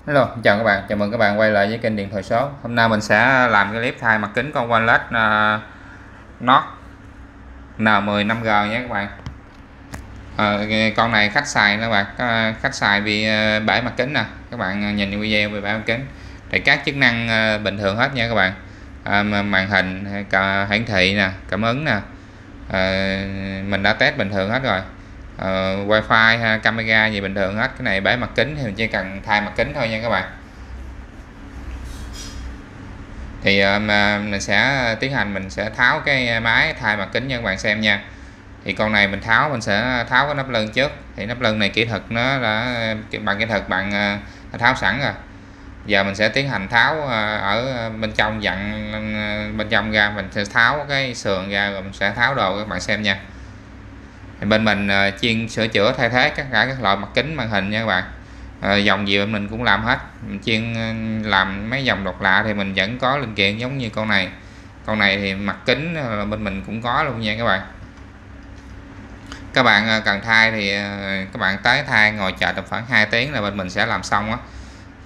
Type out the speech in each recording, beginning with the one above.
Hello, chào các bạn, chào mừng các bạn quay lại với kênh điện thoại số. Hôm nay mình sẽ làm cái clip thay mặt kính con oneplus Nord n10 5G nhé các bạn. Con này khách xài các bạn, khách xài bị bể mặt kính nè. Các bạn nhìn video về bể mặt kính thì các chức năng bình thường hết nha các bạn. Màn hình, hiển thị nè, cảm ứng nè, mình đã test bình thường hết rồi. Wi-Fi, camera gì bình thường hết. Cái này bể mặt kính thì mình chỉ cần thay mặt kính thôi nha các bạn. Thì mình sẽ tiến hành, mình sẽ tháo cái máy thay mặt kính cho các bạn xem nha. Thì con này mình sẽ tháo cái nắp lưng trước. Thì nắp lưng này kỹ thuật nó đã bằng kỹ thuật bạn tháo sẵn rồi. Giờ mình sẽ tiến hành tháo ở bên trong, dặn bên trong ra, mình sẽ tháo cái sườn ra rồi mình sẽ tháo đồ các bạn xem nha. Thì bên mình chuyên sửa chữa thay thế cả các loại mặt kính màn hình nha các bạn. Dòng gì mình cũng làm hết, mình chuyên làm mấy dòng độc lạ thì mình vẫn có linh kiện giống như con này thì mặt kính bên mình cũng có luôn nha các bạn. Các bạn cần thay thì các bạn tới thay, ngồi chờ tầm khoảng 2 tiếng là bên mình sẽ làm xong á.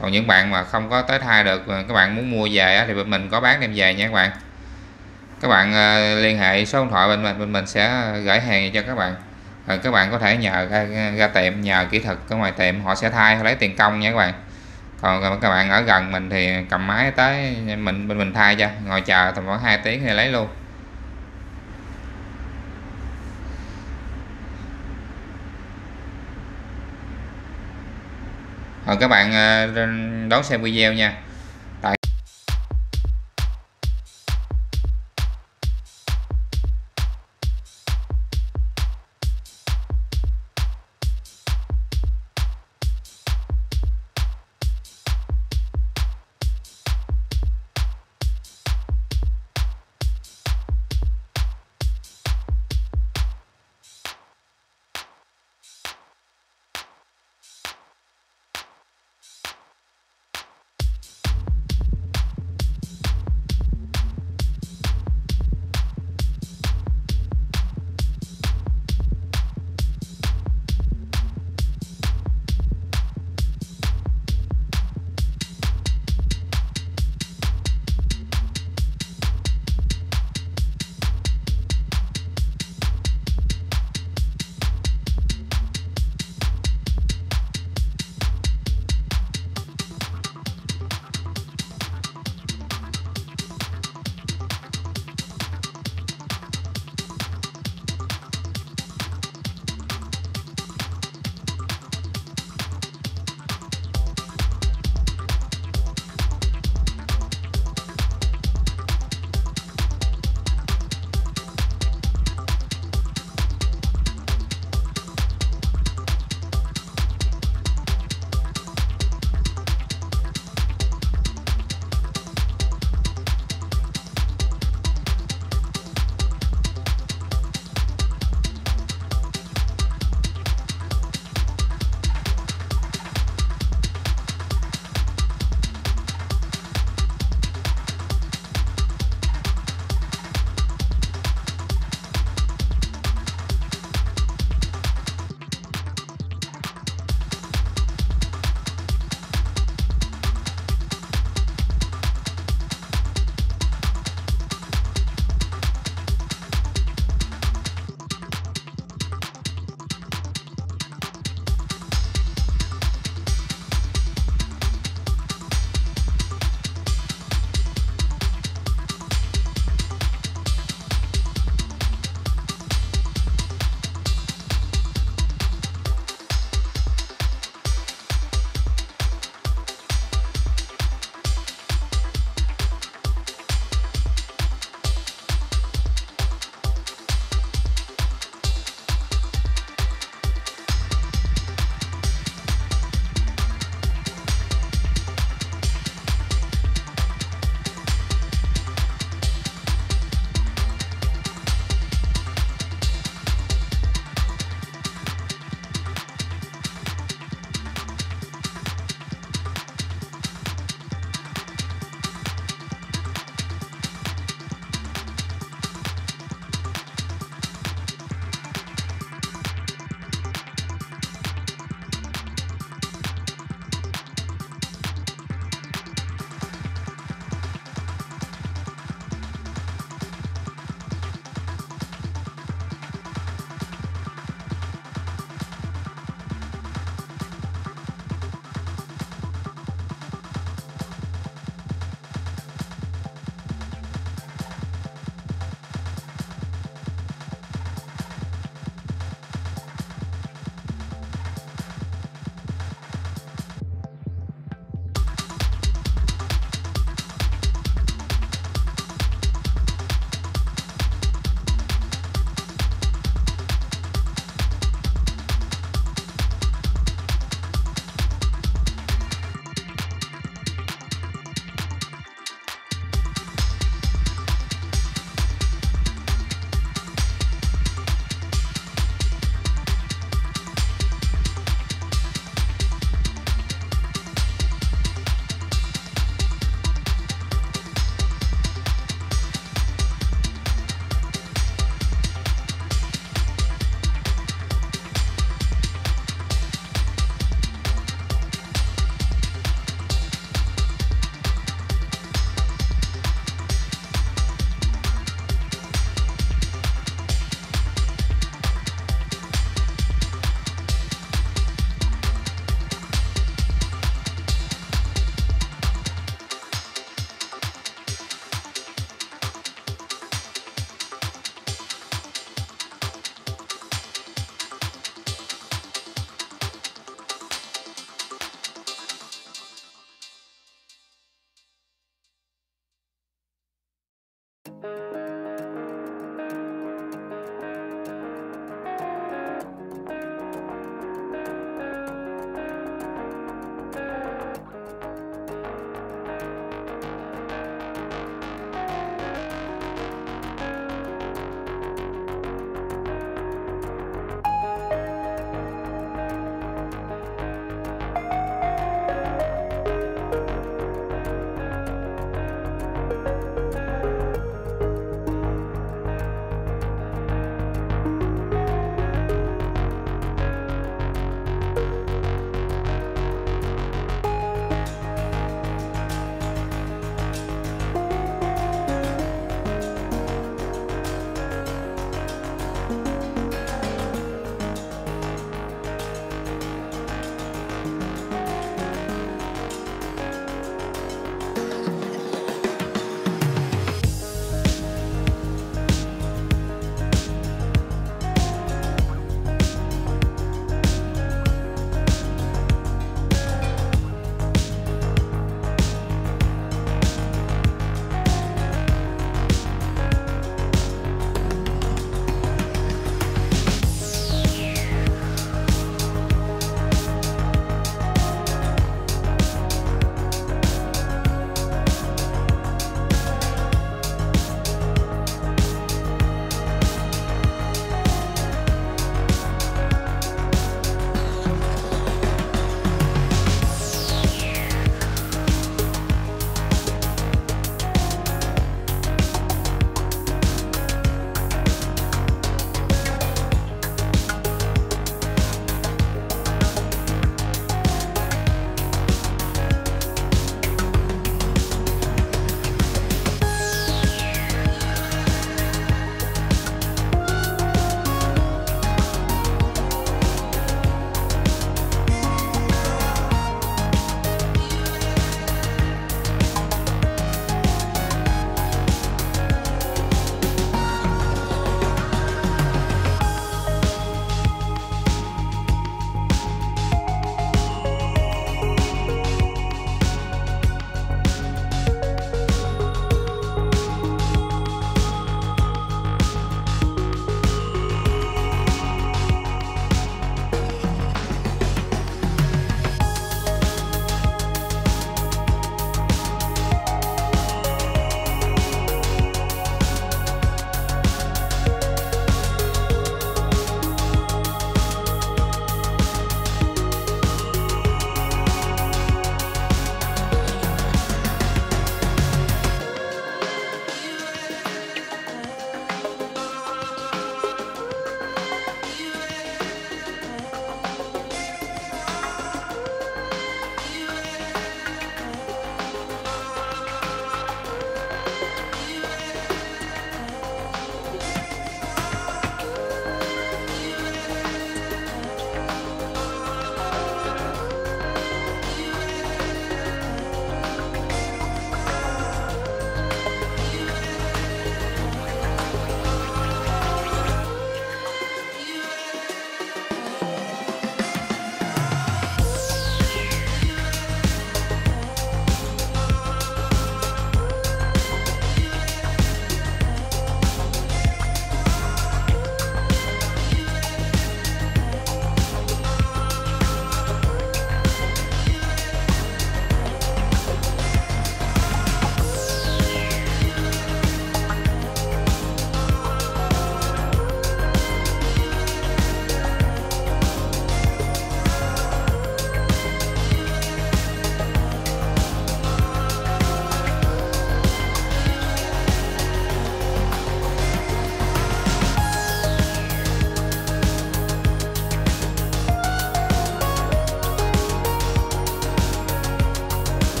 Còn những bạn mà không có tới thay được, các bạn muốn mua về thì bên mình có bán đem về nha các bạn. Các bạn liên hệ số điện thoại bên mình sẽ gửi hàng cho các bạn. Các bạn có thể nhờ ra tiệm, nhờ kỹ thuật ở ngoài tiệm họ sẽ thay, họ lấy tiền công nha các bạn. Còn các bạn ở gần mình thì cầm máy tới bên mình thay cho, ngồi chờ tầm khoảng 2 tiếng thì lấy luôn. Rồi các bạn đón xem video nha.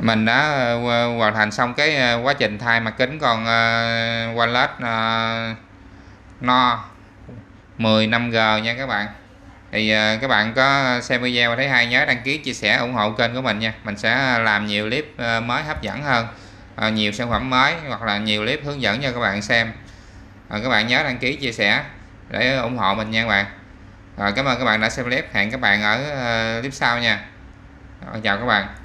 Mình đã hoàn thành xong cái quá trình thay mặt kính con oneplus n10 5G nha các bạn. Thì các bạn có xem video thấy hay nhớ đăng ký, chia sẻ, ủng hộ kênh của mình nha. Mình sẽ làm nhiều clip mới hấp dẫn hơn, nhiều sản phẩm mới hoặc là nhiều clip hướng dẫn cho các bạn xem. Các bạn nhớ đăng ký, chia sẻ để ủng hộ mình nha các bạn. Cảm ơn các bạn đã xem clip. Hẹn các bạn ở clip sau nha. Chào các bạn.